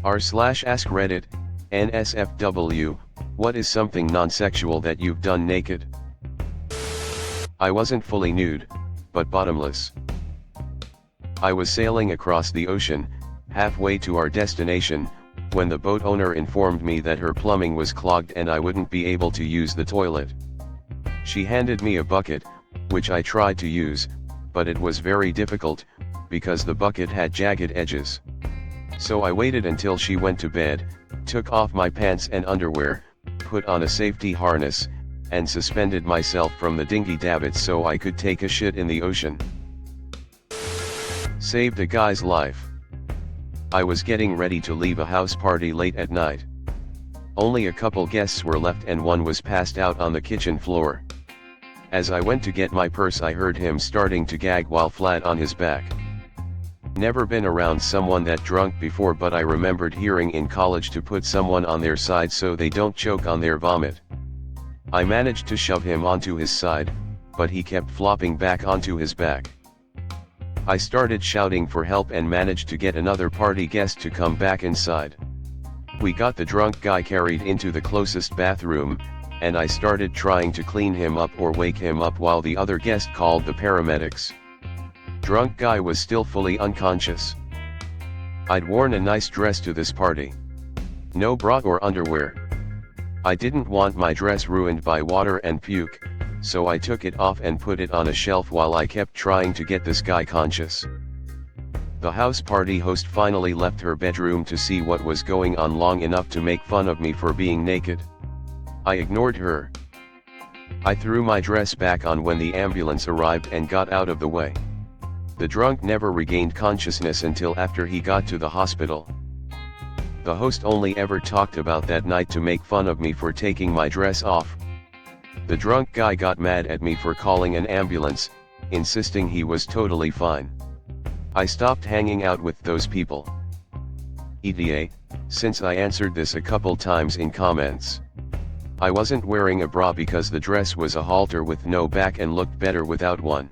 r/AskReddit, nsfw, what is something non-sexual that you've done naked? I wasn't fully nude, but bottomless. I was sailing across the ocean, halfway to our destination, when the boat owner informed me that her plumbing was clogged and I wouldn't be able to use the toilet. She handed me a bucket, which I tried to use, but it was very difficult, because the bucket had jagged edges. So I waited until she went to bed, took off my pants and underwear, put on a safety harness, and suspended myself from the dinghy davits so I could take a shit in the ocean. Saved a guy's life. I was getting ready to leave a house party late at night. Only a couple guests were left and one was passed out on the kitchen floor. As I went to get my purse, I heard him starting to gag while flat on his back. Never been around someone that drunk before, but I remembered hearing in college to put someone on their side so they don't choke on their vomit. I managed to shove him onto his side, but he kept flopping back onto his back. I started shouting for help and managed to get another party guest to come back inside. We got the drunk guy carried into the closest bathroom, and I started trying to clean him up or wake him up while the other guest called the paramedics. Drunk guy was still fully unconscious. I'd worn a nice dress to this party. No bra or underwear. I didn't want my dress ruined by water and puke, so I took it off and put it on a shelf while I kept trying to get this guy conscious. The house party host finally left her bedroom to see what was going on long enough to make fun of me for being naked. I ignored her. I threw my dress back on when the ambulance arrived and got out of the way. The drunk never regained consciousness until after he got to the hospital. The host only ever talked about that night to make fun of me for taking my dress off. The drunk guy got mad at me for calling an ambulance, insisting he was totally fine. I stopped hanging out with those people. ETA, since I answered this a couple times in comments. I wasn't wearing a bra because the dress was a halter with no back and looked better without one.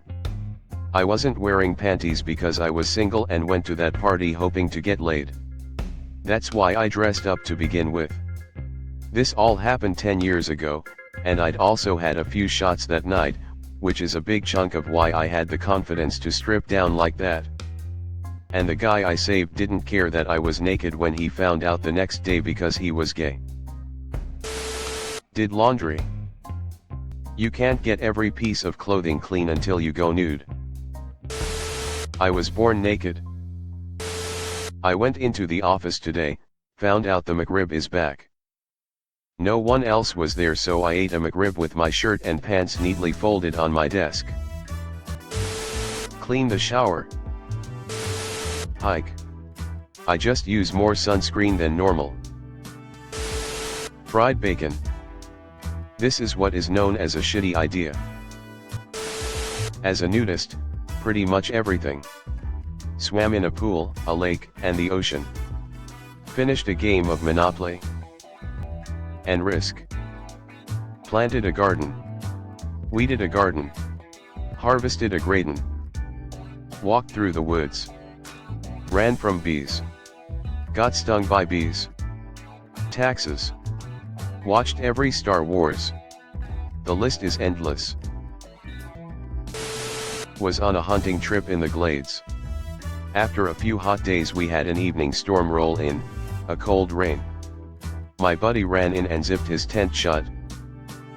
I wasn't wearing panties because I was single and went to that party hoping to get laid. That's why I dressed up to begin with. This all happened 10 years ago, and I'd also had a few shots that night, which is a big chunk of why I had the confidence to strip down like that. And the guy I saved didn't care that I was naked when he found out the next day because he was gay. Did laundry. You can't get every piece of clothing clean until you go nude. I was born naked. I went into the office today, found out the McRib is back. No one else was there, so I ate a McRib with my shirt and pants neatly folded on my desk. Clean the shower. Hike. I just use more sunscreen than normal. Fried bacon. This is what is known as a shitty idea. As a nudist, pretty much everything. Swam in a pool, a lake, and the ocean. Finished a game of Monopoly. And Risk. Planted a garden. Weeded a garden. Harvested a gratin. Walked through the woods. Ran from bees. Got stung by bees. Taxes. Watched every Star Wars. The list is endless. Was on a hunting trip in the glades. After a few hot days we had an evening storm roll in, a cold rain. My buddy ran in and zipped his tent shut.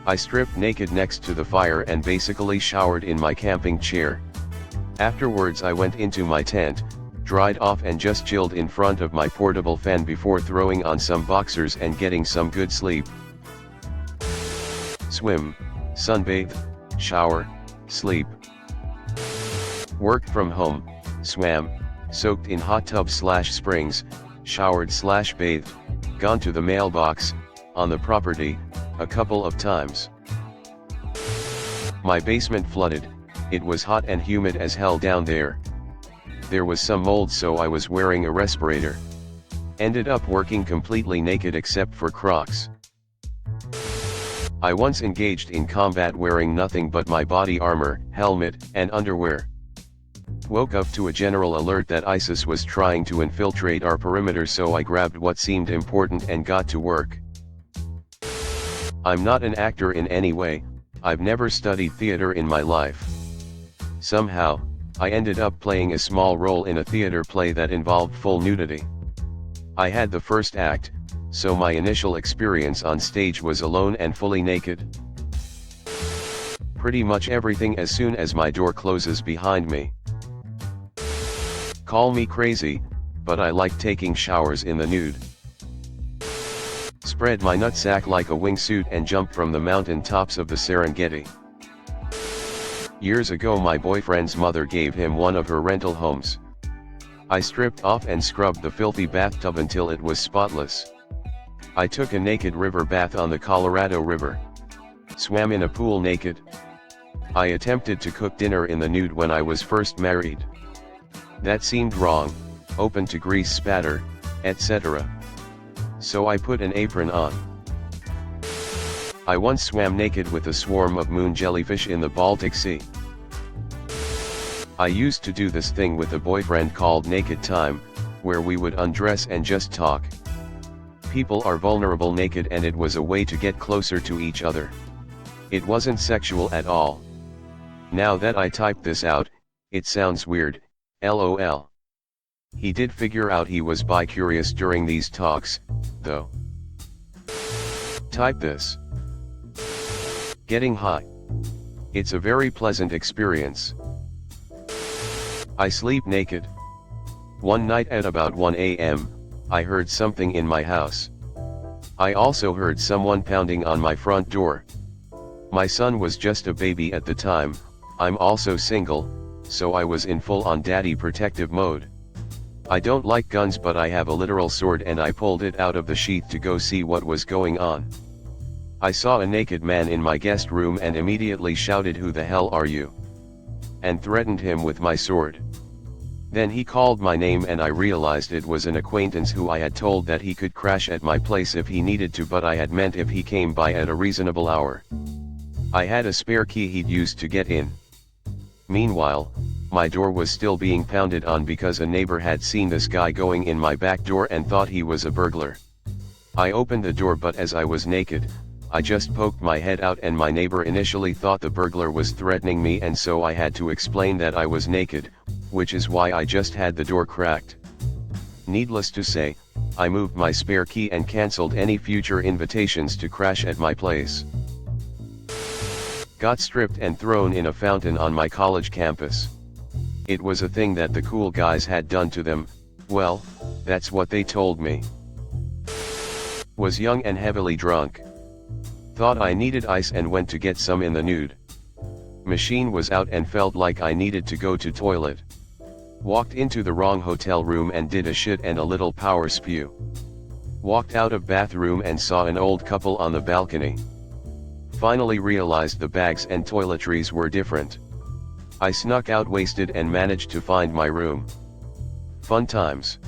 I stripped naked next to the fire and basically showered in my camping chair. Afterwards I went into my tent, dried off and just chilled in front of my portable fan before throwing on some boxers and getting some good sleep. Swim, sunbathe, shower, sleep. Worked from home, swam, soaked in hot tub/springs, showered/bathed, gone to the mailbox, on the property, a couple of times. My basement flooded, it was hot and humid as hell down there. There was some mold, so I was wearing a respirator. Ended up working completely naked except for Crocs. I once engaged in combat wearing nothing but my body armor, helmet, and underwear. Woke up to a general alert that ISIS was trying to infiltrate our perimeter, so I grabbed what seemed important and got to work. I'm not an actor in any way, I've never studied theater in my life. Somehow, I ended up playing a small role in a theater play that involved full nudity. I had the first act, so my initial experience on stage was alone and fully naked. Pretty much everything as soon as my door closes behind me. Call me crazy, but I like taking showers in the nude. Spread my nutsack like a wingsuit and jump from the mountain tops of the Serengeti. Years ago my boyfriend's mother gave him one of her rental homes. I stripped off and scrubbed the filthy bathtub until it was spotless. I took a naked river bath on the Colorado River. Swam in a pool naked. I attempted to cook dinner in the nude when I was first married. That seemed wrong, open to grease spatter, etc. So I put an apron on. I once swam naked with a swarm of moon jellyfish in the Baltic Sea. I used to do this thing with a boyfriend called Naked Time, where we would undress and just talk. People are vulnerable naked and it was a way to get closer to each other. It wasn't sexual at all. Now that I typed this out, it sounds weird, lol. He did figure out he was bi-curious during these talks, though. Type this. Getting high. It's a very pleasant experience. I sleep naked. One night at about 1 a.m., I heard something in my house. I also heard someone pounding on my front door. My son was just a baby at the time, I'm also single, so I was in full-on daddy protective mode. I don't like guns, but I have a literal sword and I pulled it out of the sheath to go see what was going on. I saw a naked man in my guest room and immediately shouted, "Who the hell are you?" and threatened him with my sword. Then he called my name and I realized it was an acquaintance who I had told that he could crash at my place if he needed to, but I had meant if he came by at a reasonable hour. I had a spare key he'd used to get in. Meanwhile, my door was still being pounded on because a neighbor had seen this guy going in my back door and thought he was a burglar. I opened the door, but as I was naked, I just poked my head out and my neighbor initially thought the burglar was threatening me, and so I had to explain that I was naked, which is why I just had the door cracked. Needless to say, I moved my spare key and cancelled any future invitations to crash at my place. Got stripped and thrown in a fountain on my college campus. It was a thing that the cool guys had done to them, well, that's what they told me. Was young and heavily drunk. Thought I needed ice and went to get some in the nude. Machine was out and felt like I needed to go to toilet. Walked into the wrong hotel room and did a shit and a little power spew. Walked out of bathroom and saw an old couple on the balcony. Finally realized the bags and toiletries were different. I snuck out wasted and managed to find my room. Fun times.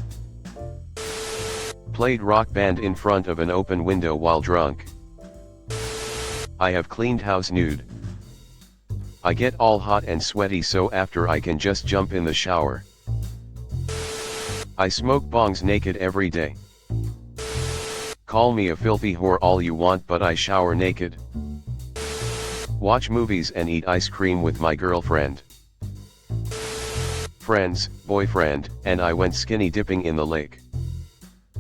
Played rock band in front of an open window while drunk. I have cleaned house nude. I get all hot and sweaty, so after I can just jump in the shower. I smoke bongs naked every day. Call me a filthy whore all you want, but I shower naked. Watch movies and eat ice cream with my girlfriend. Friends, boyfriend, and I went skinny dipping in the lake.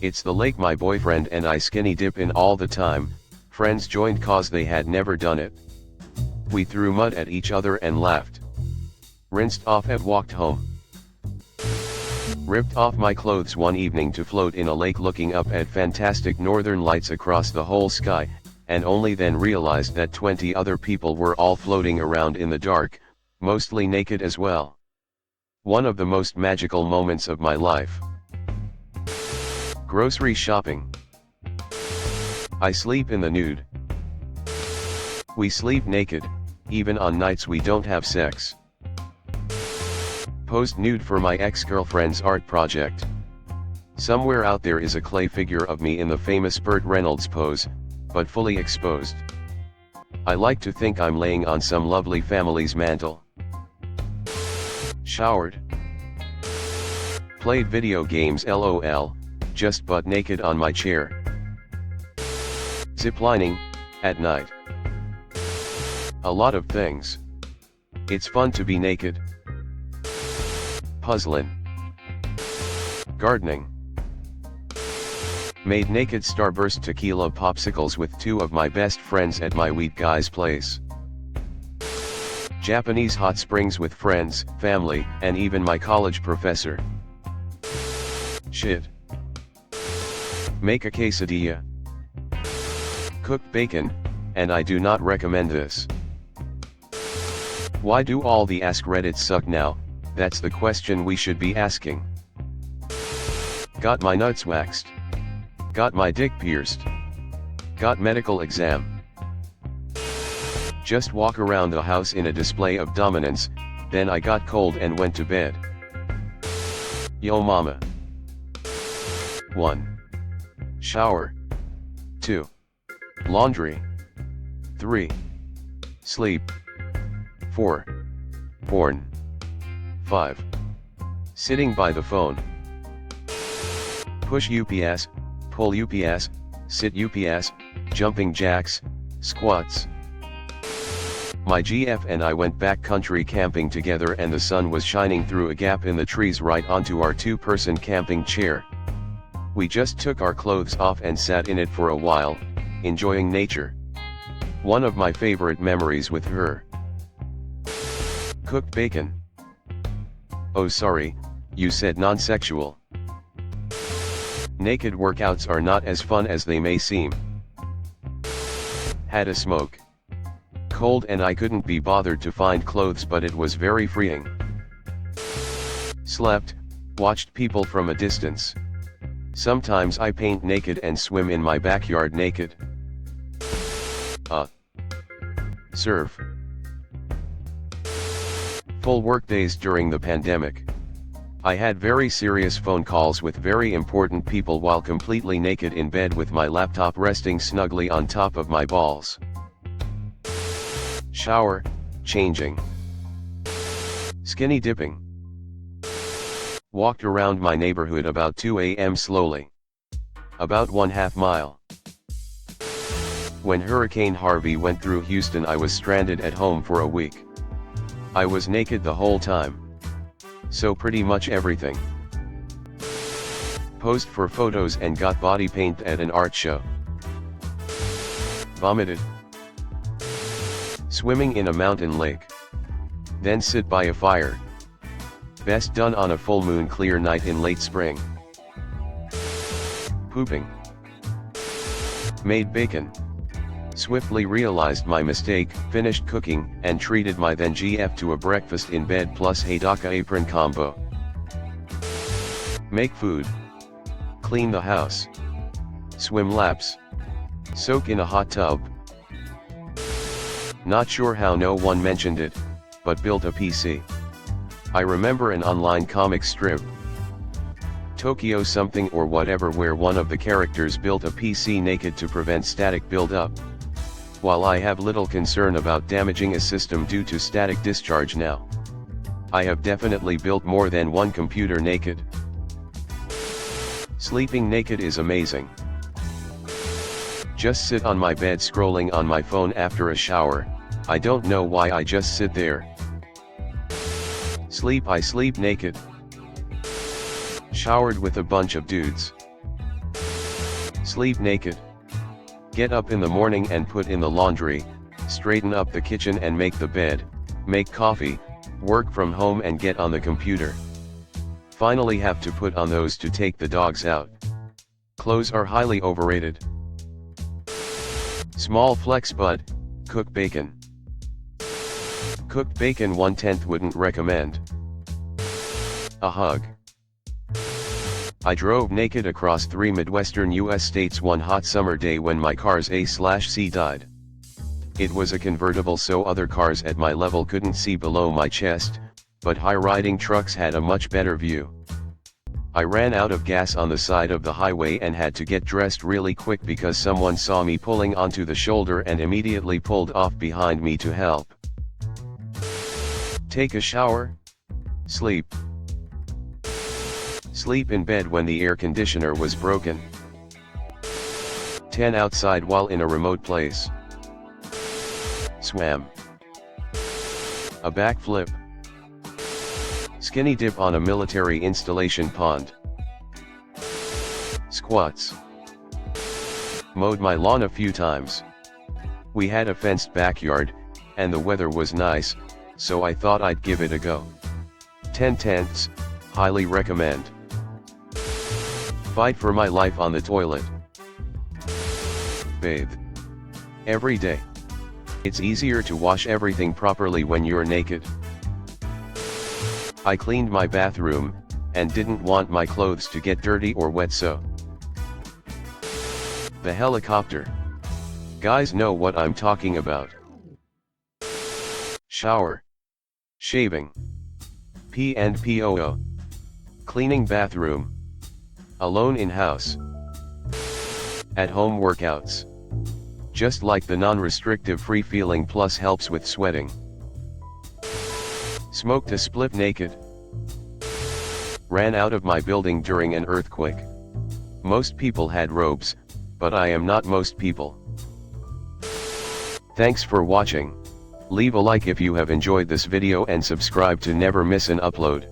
It's the lake my boyfriend and I skinny dip in all the time. Friends joined cause they had never done it. We threw mud at each other and laughed. Rinsed off and walked home. Ripped off my clothes one evening to float in a lake looking up at fantastic northern lights across the whole sky, and only then realized that 20 other people were all floating around in the dark, mostly naked as well. One of the most magical moments of my life. Grocery shopping. I sleep in the nude. We sleep naked, even on nights we don't have sex. Posed nude for my ex-girlfriend's art project. Somewhere out there is a clay figure of me in the famous Burt Reynolds pose, but fully exposed. I like to think I'm laying on some lovely family's mantle. Showered. Played video games LOL, just butt naked on my chair. Ziplining, at night. A lot of things. It's fun to be naked. Puzzling. Gardening. Made naked Starburst tequila popsicles with 2 of my best friends at my wheat guy's place. Japanese hot springs with friends, family, and even my college professor. Shit. Make a quesadilla. Cooked bacon, and I do not recommend this. Why do all the AskReddit suck now? That's the question we should be asking. Got my nuts waxed. Got my dick pierced. Got medical exam. Just walk around the house in a display of dominance, then I got cold and went to bed. Yo mama. 1. Shower. 2. Laundry. 3. Sleep. 4. Porn. 5. Sitting by the phone. Push UPS, pull UPS, sit UPS, jumping jacks, squats. My GF and I went backcountry camping together and the sun was shining through a gap in the trees right onto our 2-person camping chair. We just took our clothes off and sat in it for a while, enjoying nature. One of my favorite memories with her. Cooked bacon. Oh sorry, you said non-sexual. Naked workouts are not as fun as they may seem. Had a smoke. Cold and I couldn't be bothered to find clothes, but it was very freeing. Slept, watched people from a distance. Sometimes I paint naked and swim in my backyard naked. Surf. Full workdays during the pandemic. I had very serious phone calls with very important people while completely naked in bed with my laptop resting snugly on top of my balls. Shower, changing. Skinny dipping. Walked around my neighborhood about 2 a.m. slowly. About 1/2 mile. When Hurricane Harvey went through Houston, I was stranded at home for a week. I was naked the whole time. So pretty much everything. Posed for photos and got body paint at an art show. Vomited. Swimming in a mountain lake. Then sit by a fire. Best done on a full moon clear night in late spring. Pooping. Made bacon. Swiftly realized my mistake, finished cooking, and treated my then GF to a breakfast in bed plus Haydoka apron combo. Make food. Clean the house. Swim laps. Soak in a hot tub. Not sure how no one mentioned it, but built a PC. I remember an online comic strip, Tokyo something or whatever, where one of the characters built a PC naked to prevent static build-up. While I have little concern about damaging a system due to static discharge now, I have definitely built more than one computer naked. Sleeping naked is amazing. Just sit on my bed scrolling on my phone after a shower. I don't know why, I just sit there. Sleep. I sleep naked. Showered with a bunch of dudes. Sleep naked. Get up in the morning and put in the laundry, straighten up the kitchen and make the bed, make coffee, work from home and get on the computer. Finally have to put on those to take the dogs out. Clothes are highly overrated. Small flex bud, cook bacon. Cooked bacon 1/10 wouldn't recommend. A hug. I drove naked across 3 Midwestern US states one hot summer day when my car's A/C died. It was a convertible, so other cars at my level couldn't see below my chest, but high-riding trucks had a much better view. I ran out of gas on the side of the highway and had to get dressed really quick because someone saw me pulling onto the shoulder and immediately pulled off behind me to help. Take a shower. Sleep. Sleep in bed when the air conditioner was broken. 10 outside while in a remote place. Swam. A backflip. Skinny dip on a military installation pond. Squats. Mowed my lawn a few times. We had a fenced backyard, and the weather was nice, so I thought I'd give it a go. 10 tenths, highly recommend. Fight for my life on the toilet. Bathe. Every day. It's easier to wash everything properly when you're naked. I cleaned my bathroom, and didn't want my clothes to get dirty or wet, so. The helicopter. Guys know what I'm talking about. Shower. Shaving. P&POO. Cleaning bathroom. Alone in house. At home workouts. Just like the non-restrictive free feeling plus helps with sweating. Smoked a split naked. Ran out of my building during an earthquake. Most people had robes, but I am not most people. Thanks for watching. Leave a like if you have enjoyed this video and subscribe to never miss an upload.